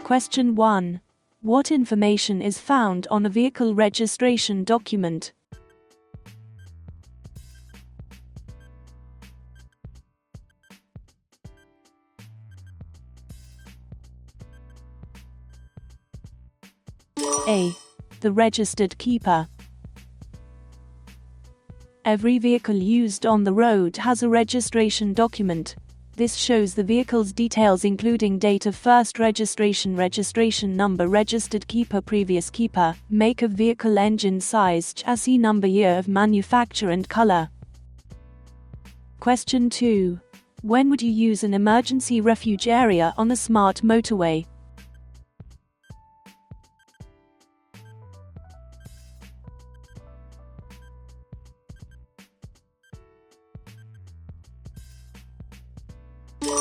Question 1. What information is found on a vehicle registration document? A. The registered keeper. Every vehicle used on the road has a registration document. This shows the vehicle's details including date of first registration, registration number, registered keeper, previous keeper, make of vehicle, engine size, chassis number, year of manufacture and color. Question 2. When would you use an emergency refuge area on a smart motorway?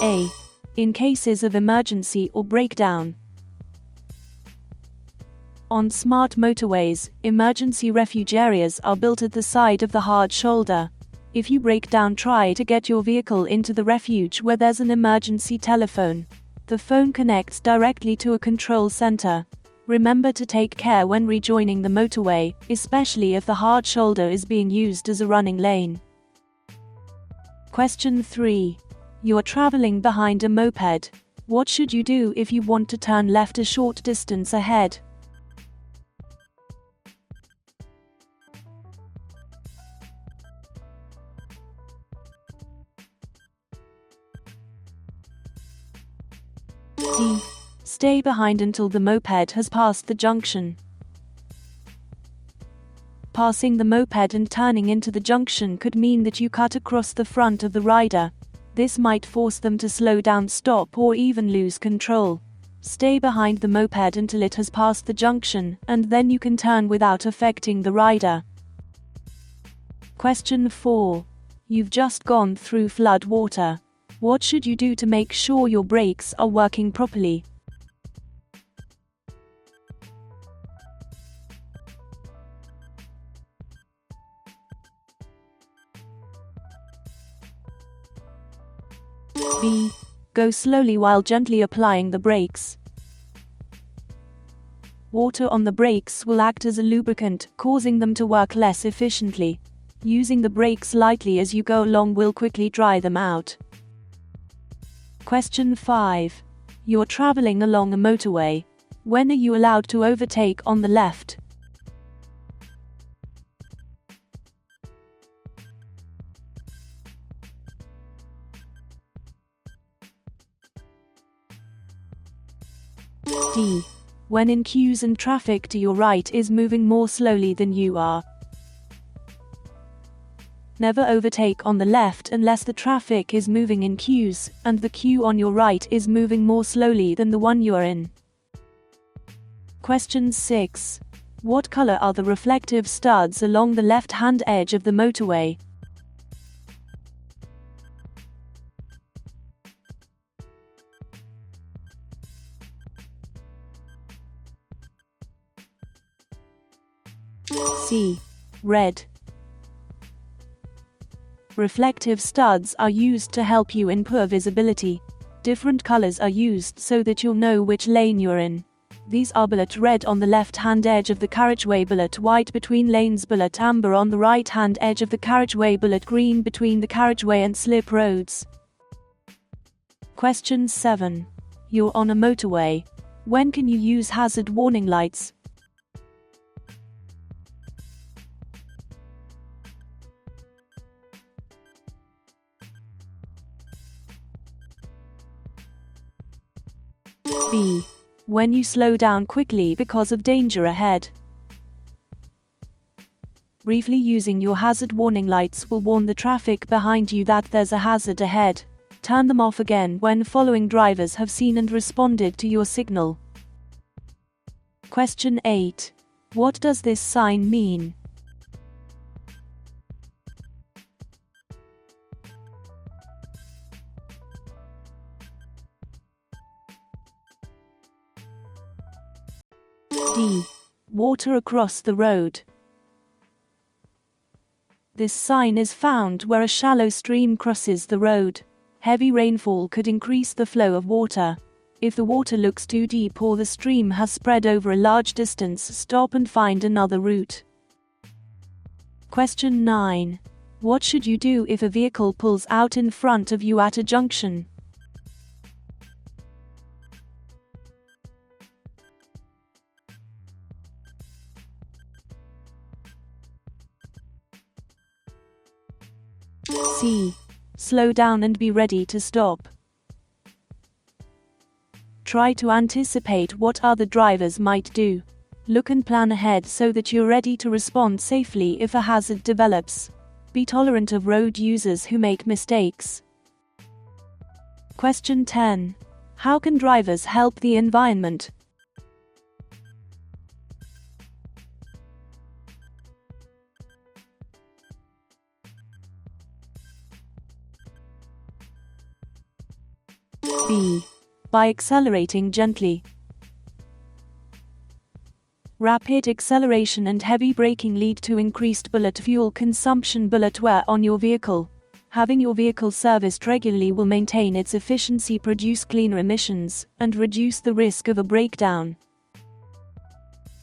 A. In cases of emergency or breakdown. On smart motorways, emergency refuge areas are built at the side of the hard shoulder. If you break down, try to get your vehicle into the refuge where there's an emergency telephone. The phone connects directly to a control center. Remember to take care when rejoining the motorway, especially if the hard shoulder is being used as a running lane. Question 3. You're traveling behind a moped. What should you do if you want to turn left a short distance ahead? D. Stay behind until the moped has passed the junction. Passing the moped and turning into the junction could mean that you cut across the front of the rider. This might force them to slow down, stop, or even lose control. Stay behind the moped until it has passed the junction, and then you can turn without affecting the rider. Question 4. You've just gone through flood water. What should you do to make sure your brakes are working properly? B. Go slowly while gently applying the brakes. Water on the brakes will act as a lubricant, causing them to work less efficiently. Using the brakes lightly as you go along will quickly dry them out. Question 5. You're traveling along a motorway. When are you allowed to overtake on the left? D. When in queues and traffic to your right is moving more slowly than you are. Never overtake on the left unless the traffic is moving in queues, and the queue on your right is moving more slowly than the one you are in. Question 6. What color are the reflective studs along the left-hand edge of the motorway? C. Red. Reflective studs are used to help you in poor visibility. Different colors are used so that you'll know which lane you're in. These are bullet red on the left-hand edge of the carriageway, bullet white between lanes, bullet amber on the right-hand edge of the carriageway, bullet green between the carriageway and slip roads. Question 7. You're on a motorway. When can you use hazard warning lights? B. When you slow down quickly because of danger ahead. Briefly using your hazard warning lights will warn the traffic behind you that there's a hazard ahead. Turn them off again when following drivers have seen and responded to your signal. Question 8. What does this sign mean? D. Water across the road. This sign is found where a shallow stream crosses the road. Heavy rainfall could increase the flow of water. If the water looks too deep or the stream has spread over a large distance, stop and find another route. Question 9. What should you do if a vehicle pulls out in front of you at a junction? C. Slow down and be ready to stop. Try to anticipate what other drivers might do. Look and plan ahead so that you're ready to respond safely if a hazard develops. Be tolerant of road users who make mistakes. Question 10. How can drivers help the environment? B. By accelerating gently. Rapid acceleration and heavy braking lead to increased bullet fuel consumption, bullet wear on your vehicle. Having your vehicle serviced regularly will maintain its efficiency, produce cleaner emissions, and reduce the risk of a breakdown.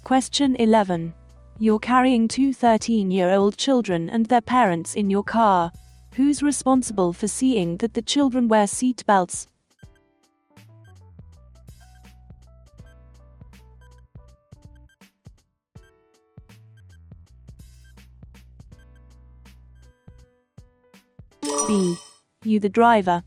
Question 11. You're carrying two 13-year-old children and their parents in your car. Who's responsible for seeing that the children wear seat belts? B. You, the driver.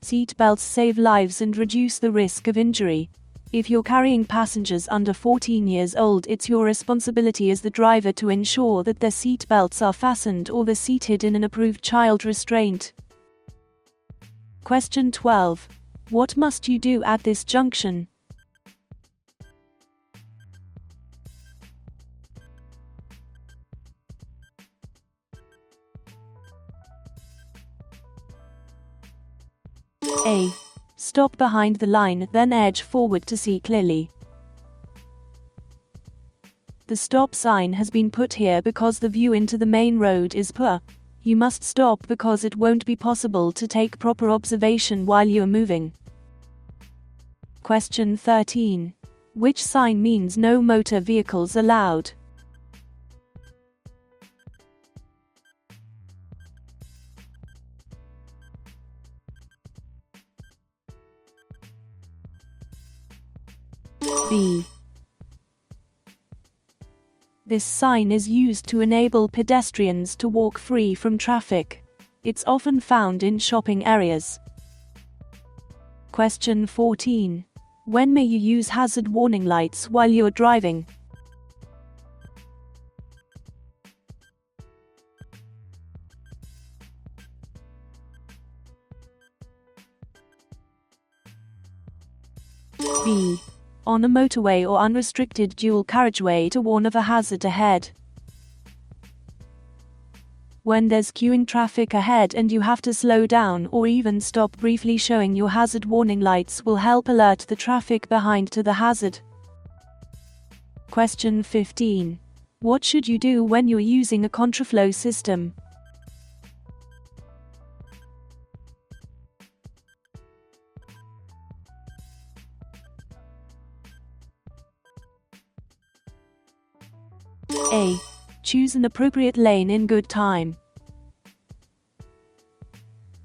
Seat belts save lives and reduce the risk of injury. If you're carrying passengers under 14 years old, it's your responsibility as the driver to ensure that their seat belts are fastened or they're seated in an approved child restraint. Question 12. What must you do at this junction? A. Stop behind the line, then edge forward to see clearly. The stop sign has been put here because the view into the main road is poor. You must stop because it won't be possible to take proper observation while you are moving. Question 13. Which sign means no motor vehicles allowed? B. This sign is used to enable pedestrians to walk free from traffic. It's often found in shopping areas. Question 14. When may you use hazard warning lights while you are driving? B. On a motorway or unrestricted dual carriageway to warn of a hazard ahead. When there's queuing traffic ahead and you have to slow down or even stop briefly, showing your hazard warning lights will help alert the traffic behind to the hazard. Question 15. What should you do when you're using a contraflow system? A. Choose an appropriate lane in good time.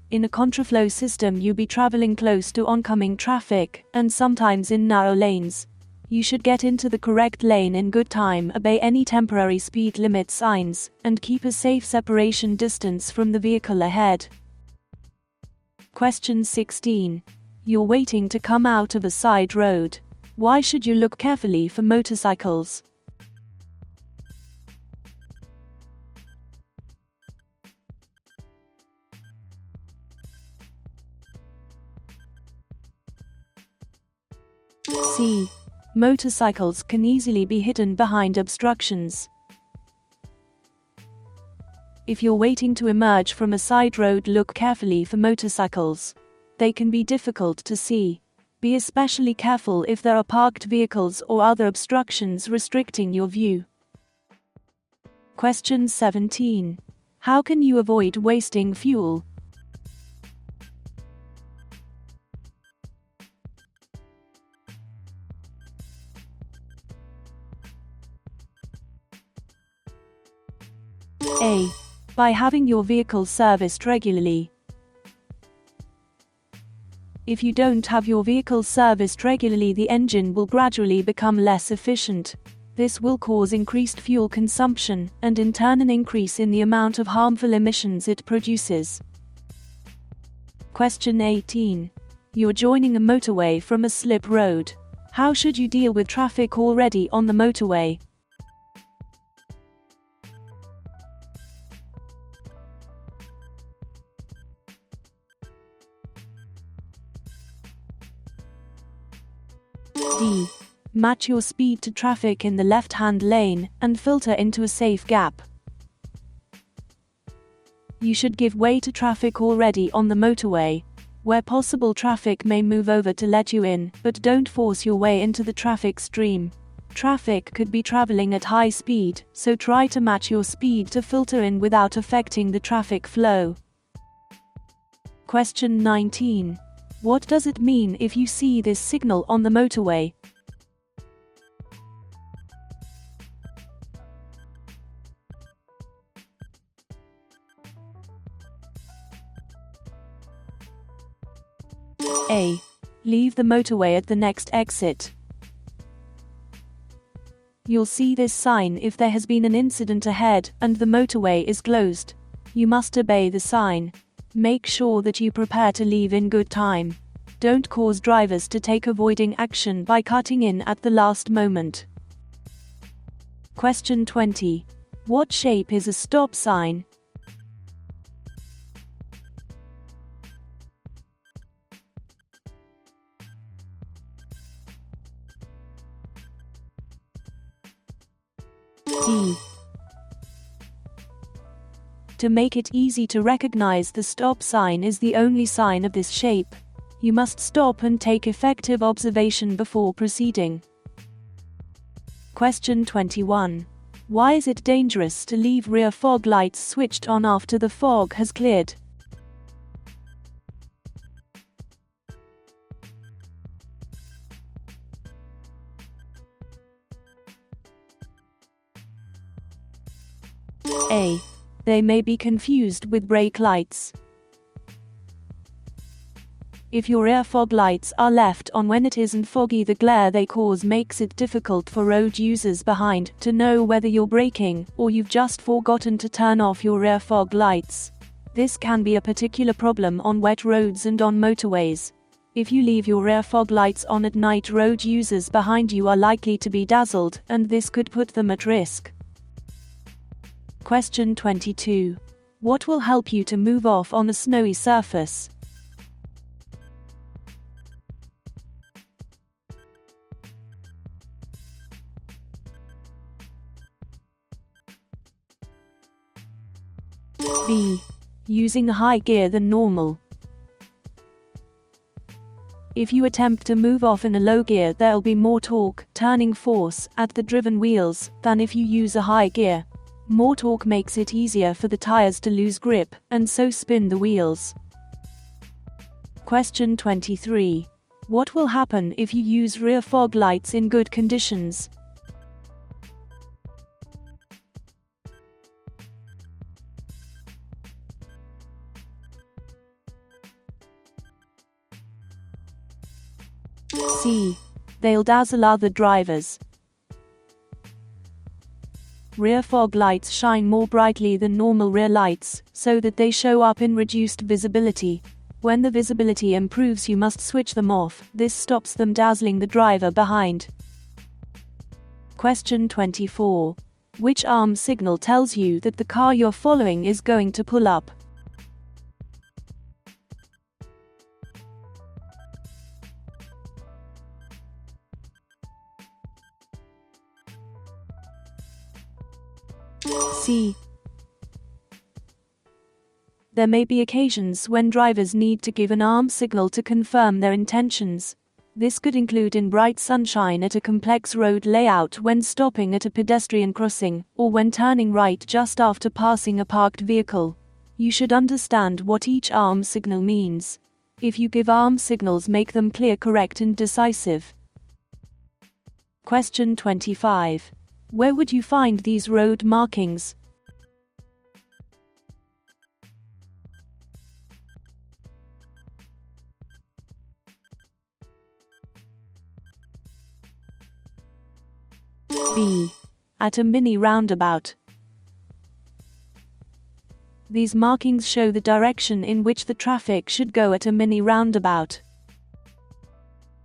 In a contraflow system, you'll be traveling close to oncoming traffic, and sometimes in narrow lanes. You should get into the correct lane in good time, obey any temporary speed limit signs, and keep a safe separation distance from the vehicle ahead. Question 16. You're waiting to come out of a side road. Why should you look carefully for motorcycles? C. Motorcycles can easily be hidden behind obstructions. If you're waiting to emerge from a side road, look carefully for motorcycles. They can be difficult to see. Be especially careful if there are parked vehicles or other obstructions restricting your view. Question 17. How can you avoid wasting fuel? A. By having your vehicle serviced regularly. If you don't have your vehicle serviced regularly, the engine will gradually become less efficient. This will cause increased fuel consumption, and in turn an increase in the amount of harmful emissions it produces. Question 18. You're joining a motorway from a slip road. How should you deal with traffic already on the motorway? D. Match your speed to traffic in the left-hand lane, and filter into a safe gap. You should give way to traffic already on the motorway. Where possible, traffic may move over to let you in, but don't force your way into the traffic stream. Traffic could be traveling at high speed, so try to match your speed to filter in without affecting the traffic flow. Question 19. What does it mean if you see this signal on the motorway? A. Leave the motorway at the next exit. You'll see this sign if there has been an incident ahead and the motorway is closed. You must obey the sign. Make sure that you prepare to leave in good time. Don't cause drivers to take avoiding action by cutting in at the last moment. Question 20. What shape is a stop sign? D. To make it easy to recognize, the stop sign is the only sign of this shape. You must stop and take effective observation before proceeding. Question 21. Why is it dangerous to leave rear fog lights switched on after the fog has cleared? A. They may be confused with brake lights. If your rear fog lights are left on when it isn't foggy, the glare they cause makes it difficult for road users behind to know whether you're braking or you've just forgotten to turn off your rear fog lights. This can be a particular problem on wet roads and on motorways. If you leave your rear fog lights on at night, road users behind you are likely to be dazzled, and this could put them at risk. Question 22. What will help you to move off on a snowy surface? B. Using a higher gear than normal. If you attempt to move off in a low gear, there'll be more torque, turning force, at the driven wheels than if you use a high gear. More torque makes it easier for the tires to lose grip, and so spin the wheels. Question 23. What will happen if you use rear fog lights in good conditions? C. They'll dazzle other drivers. Rear fog lights shine more brightly than normal rear lights, so that they show up in reduced visibility. When the visibility improves, you must switch them off. This stops them dazzling the driver behind. Question 24. Which arm signal tells you that the car you're following is going to pull up? C. There may be occasions when drivers need to give an arm signal to confirm their intentions. This could include in bright sunshine at a complex road layout, when stopping at a pedestrian crossing, or when turning right just after passing a parked vehicle. You should understand what each arm signal means. If you give arm signals, make them clear, correct, and decisive. Question 25. Where would you find these road markings? B. At a mini roundabout. These markings show the direction in which the traffic should go at a mini roundabout.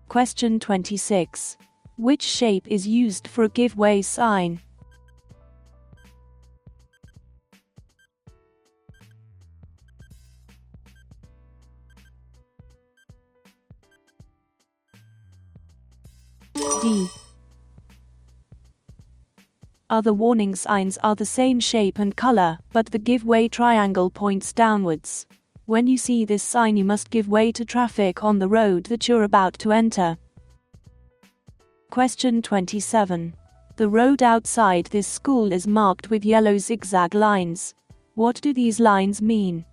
Question 26. Which shape is used for a give-way sign? D. Other warning signs are the same shape and color, but the give-way triangle points downwards. When you see this sign, you must give way to traffic on the road that you're about to enter. Question 27. The road outside this school is marked with yellow zigzag lines. What do these lines mean?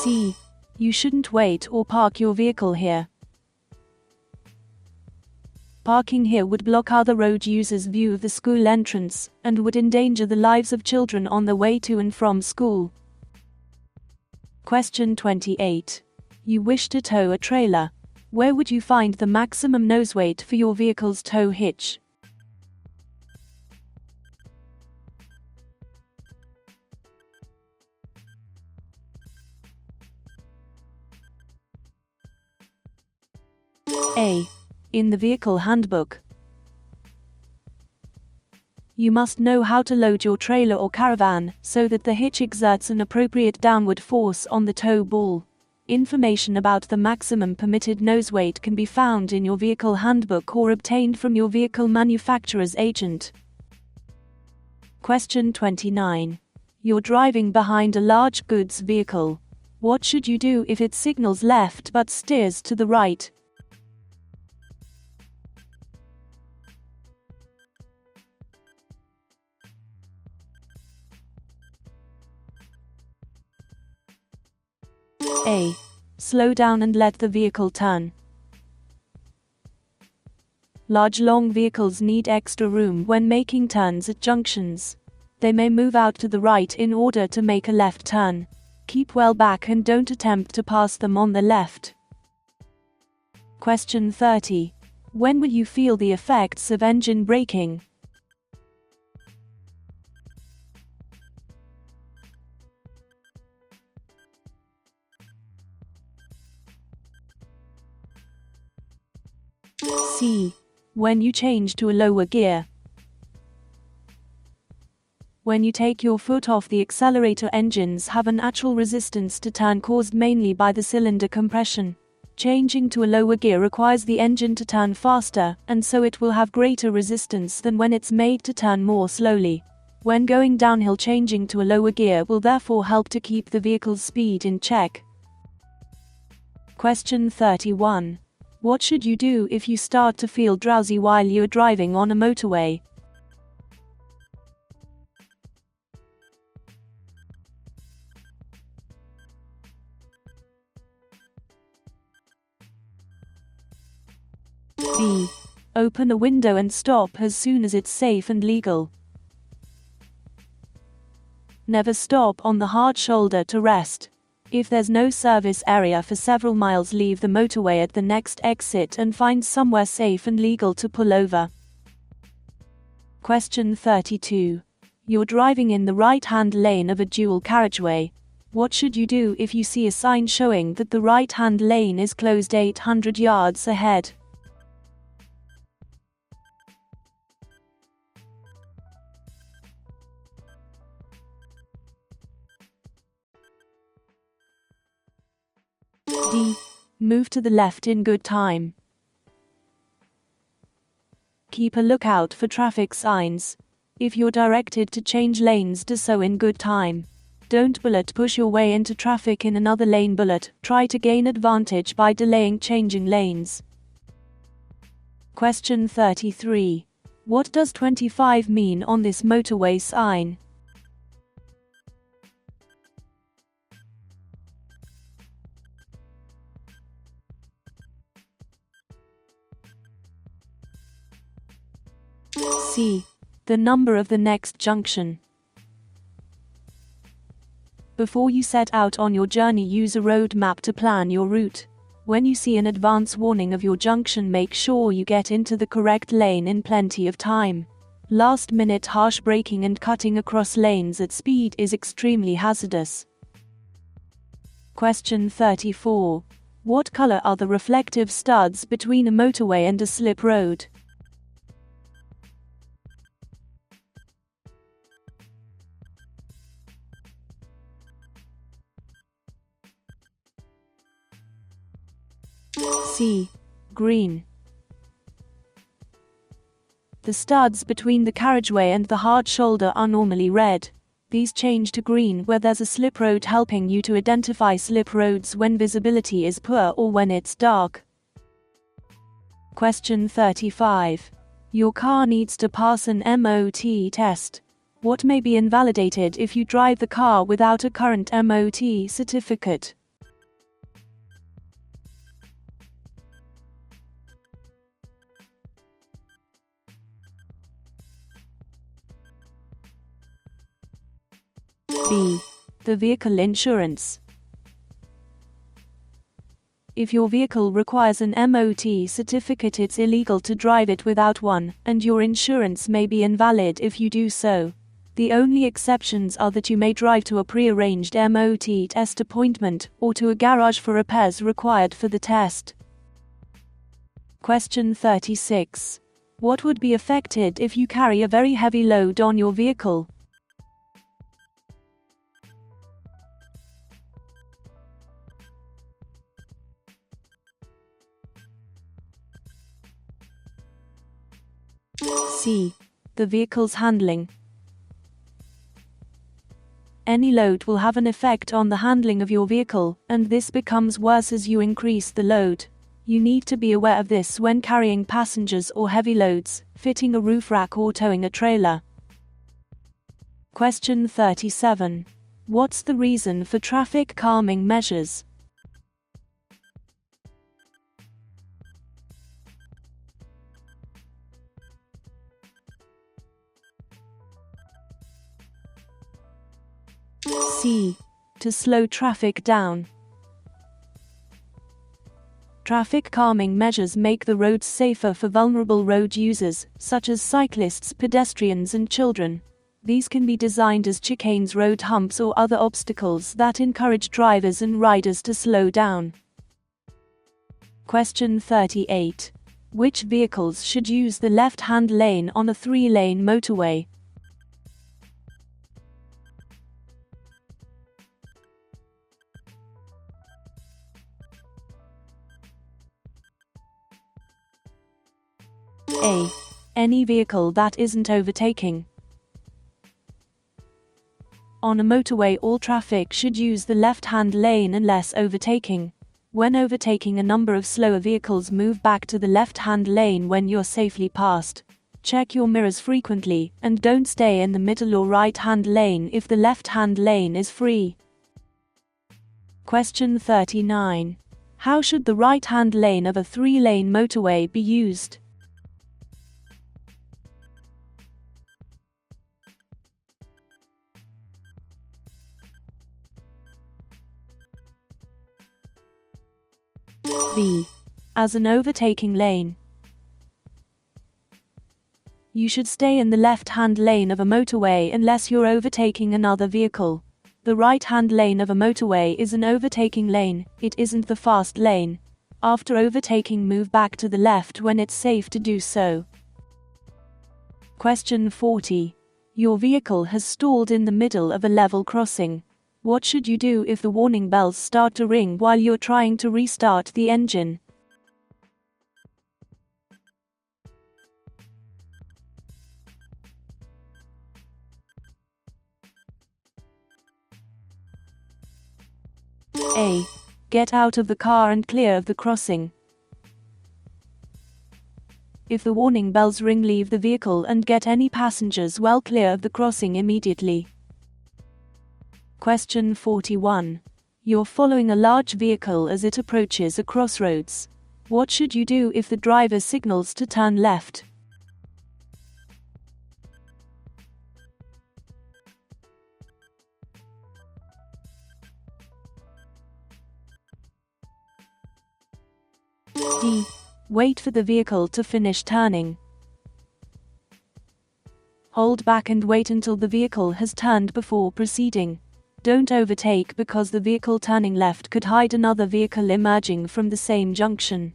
C. You shouldn't wait or park your vehicle here. Parking here would block other road users' view of the school entrance and would endanger the lives of children on their way to and from school. Question 28. You wish to tow a trailer. Where would you find the maximum nose weight for your vehicle's tow hitch? A. In the vehicle handbook. You must know how to load your trailer or caravan so that the hitch exerts an appropriate downward force on the tow ball. Information about the maximum permitted nose weight can be found in your vehicle handbook or obtained from your vehicle manufacturer's agent. Question 29. You're driving behind a large goods vehicle. What should you do if it signals left but steers to the right? A. Slow down and let the vehicle turn. Large long vehicles need extra room when making turns at junctions. They may move out to the right in order to make a left turn. Keep well back and don't attempt to pass them on the left. Question 30. When will you feel the effects of engine braking? C. When you change to a lower gear. When you take your foot off the accelerator, engines have a natural resistance to turn caused mainly by the cylinder compression. Changing to a lower gear requires the engine to turn faster, and so it will have greater resistance than when it's made to turn more slowly. When going downhill, changing to a lower gear will therefore help to keep the vehicle's speed in check. Question 31. What should you do if you start to feel drowsy while you're driving on a motorway? B. Open a window and stop as soon as it's safe and legal. Never stop on the hard shoulder to rest. If there's no service area for several miles, leave the motorway at the next exit and find somewhere safe and legal to pull over. Question 32. You're driving in the right-hand lane of a dual carriageway. What should you do if you see a sign showing that the right-hand lane is closed 800 yards ahead? D. Move to the left in good time. Keep a lookout for traffic signs. If you're directed to change lanes, do so in good time. Don't bullet push your way into traffic in another lane. Bullet try to gain advantage by delaying changing lanes. Question 33. What does 25 mean on this motorway sign? C. The number of the next junction. Before you set out on your journey, use a road map to plan your route. When you see an advance warning of your junction, make sure you get into the correct lane in plenty of time. Last-minute harsh braking and cutting across lanes at speed is extremely hazardous. Question 34. What color are the reflective studs between a motorway and a slip road? C. Green. The studs between the carriageway and the hard shoulder are normally red. These change to green where there's a slip road, helping you to identify slip roads when visibility is poor or when it's dark. Question 35. Your car needs to pass an MOT test. What may be invalidated if you drive the car without a current MOT certificate? B. The vehicle insurance. If your vehicle requires an MOT certificate, it's illegal to drive it without one, and your insurance may be invalid if you do so. The only exceptions are that you may drive to a pre-arranged MOT test appointment, or to a garage for repairs required for the test. Question 36. What would be affected if you carry a very heavy load on your vehicle? C. The vehicle's handling. Any load will have an effect on the handling of your vehicle, and this becomes worse as you increase the load. You need to be aware of this when carrying passengers or heavy loads, fitting a roof rack or towing a trailer. Question 37. What's the reason for traffic calming measures? C. To slow traffic down. Traffic calming measures make the roads safer for vulnerable road users, such as cyclists, pedestrians, and children. These can be designed as chicanes, road humps, or other obstacles that encourage drivers and riders to slow down. Question 38. Which vehicles should use the left-hand lane on a 3-lane motorway? A. Any vehicle that isn't overtaking. On a motorway, all traffic should use the left-hand lane unless overtaking. When overtaking, a number of slower vehicles move back to the left-hand lane when you're safely passed. Check your mirrors frequently, and don't stay in the middle or right-hand lane if the left-hand lane is free. Question 39. How should the right-hand lane of a 3-lane motorway be used? B. As an overtaking lane. You should stay in the left-hand lane of a motorway unless you're overtaking another vehicle. The right-hand lane of a motorway is an overtaking lane, it isn't the fast lane. After overtaking, move back to the left when it's safe to do so. Question 40. Your vehicle has stalled in the middle of a level crossing. What should you do if the warning bells start to ring while you're trying to restart the engine? A. Get out of the car and clear of the crossing. If the warning bells ring, leave the vehicle and get any passengers well clear of the crossing immediately. Question 41. You're following a large vehicle as it approaches a crossroads. What should you do if the driver signals to turn left? D. Wait for the vehicle to finish turning. Hold back and wait until the vehicle has turned before proceeding. Don't overtake because the vehicle turning left could hide another vehicle emerging from the same junction.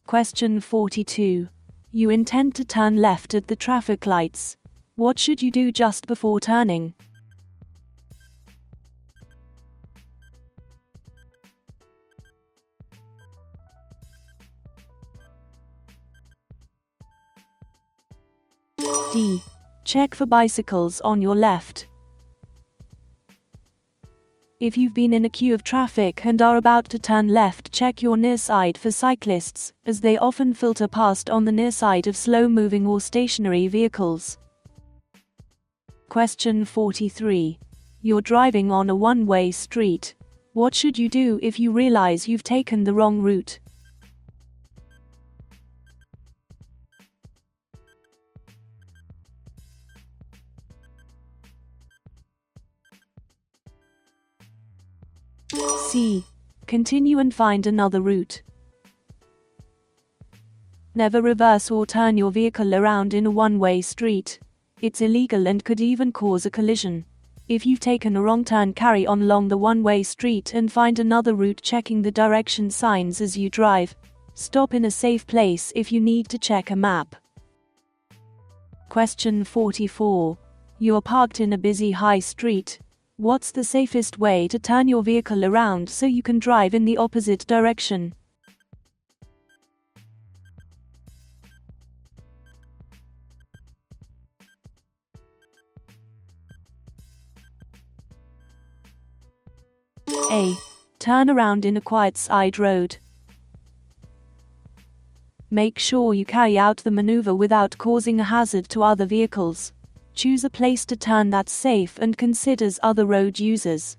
Question 42. You intend to turn left at the traffic lights. What should you do just before turning? D. Check for bicycles on your left. If you've been in a queue of traffic and are about to turn left, check your near side for cyclists, as they often filter past on the near side of slow-moving or stationary vehicles. Question 43. You're driving on a one-way street. What should you do if you realize you've taken the wrong route? C. Continue and find another route. Never reverse or turn your vehicle around in a one-way street. It's illegal and could even cause a collision. If you've taken a wrong turn, carry on along the one-way street and find another route, checking the direction signs as you drive. Stop in a safe place if you need to check a map. Question 44. You are parked in a busy high street. What's the safest way to turn your vehicle around so you can drive in the opposite direction? A. Turn around in a quiet side road. Make sure you carry out the maneuver without causing a hazard to other vehicles. Choose a place to turn that's safe and considers other road users.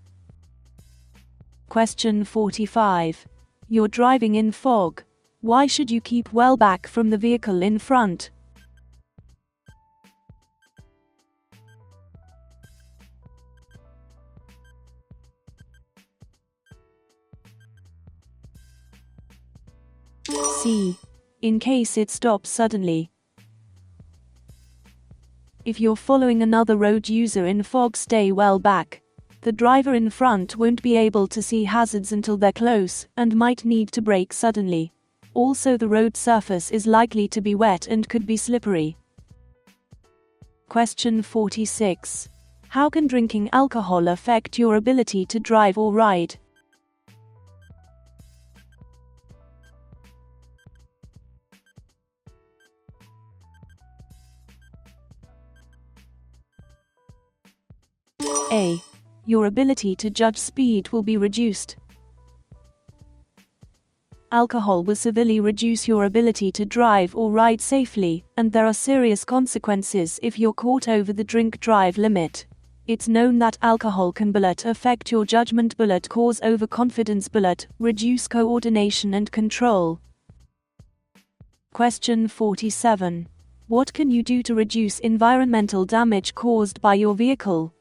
Question 45. You're driving in fog. Why should you keep well back from the vehicle in front? C. In case it stops suddenly. If you're following another road user in fog, stay well back. The driver in front won't be able to see hazards until they're close and might need to brake suddenly. Also, the road surface is likely to be wet and could be slippery. Question 46. How can drinking alcohol affect your ability to drive or ride? A. Your ability to judge speed will be reduced. Alcohol will severely reduce your ability to drive or ride safely, and there are serious consequences if you're caught over the drink-drive limit. It's known that alcohol can affect your judgment, cause overconfidence, reduce coordination and control. Question 47. What can you do to reduce environmental damage caused by your vehicle?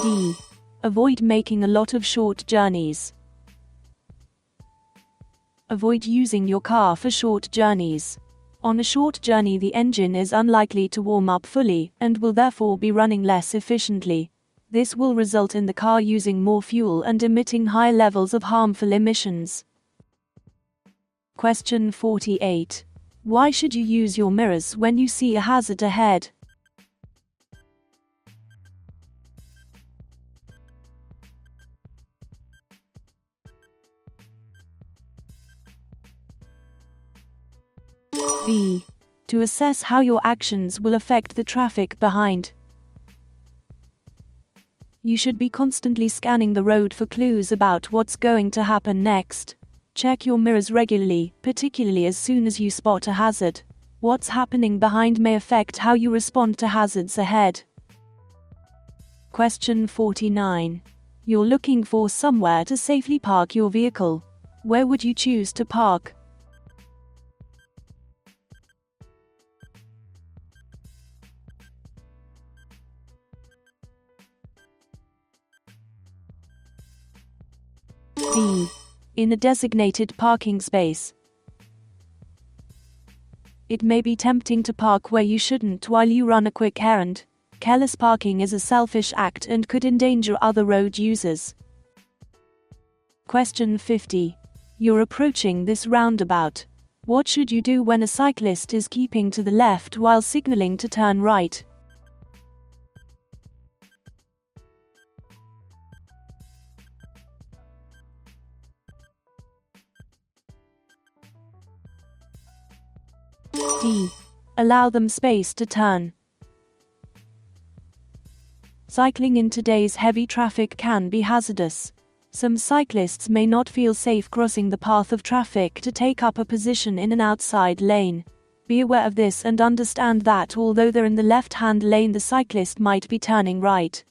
D. Avoid making a lot of short journeys. Avoid using your car for short journeys. On a short journey, the engine is unlikely to warm up fully and will therefore be running less efficiently. This will result in the car using more fuel and emitting high levels of harmful emissions. Question 48. Why should you use your mirrors when you see a hazard ahead? B. To assess how your actions will affect the traffic behind. You should be constantly scanning the road for clues about what's going to happen next. Check your mirrors regularly, particularly as soon as you spot a hazard. What's happening behind may affect how you respond to hazards ahead. Question 49. You're looking for somewhere to safely park your vehicle. Where would you choose to park? B. In a designated parking space. It may be tempting to park where you shouldn't while you run a quick errand. Careless parking is a selfish act and could endanger other road users. Question 50. You're approaching this roundabout. What should you do when a cyclist is keeping to the left while signaling to turn right? D. Allow them space to turn. Cycling in today's heavy traffic can be hazardous. Some cyclists may not feel safe crossing the path of traffic to take up a position in an outside lane. Be aware of this and understand that although they're in the left-hand lane, the cyclist might be turning right.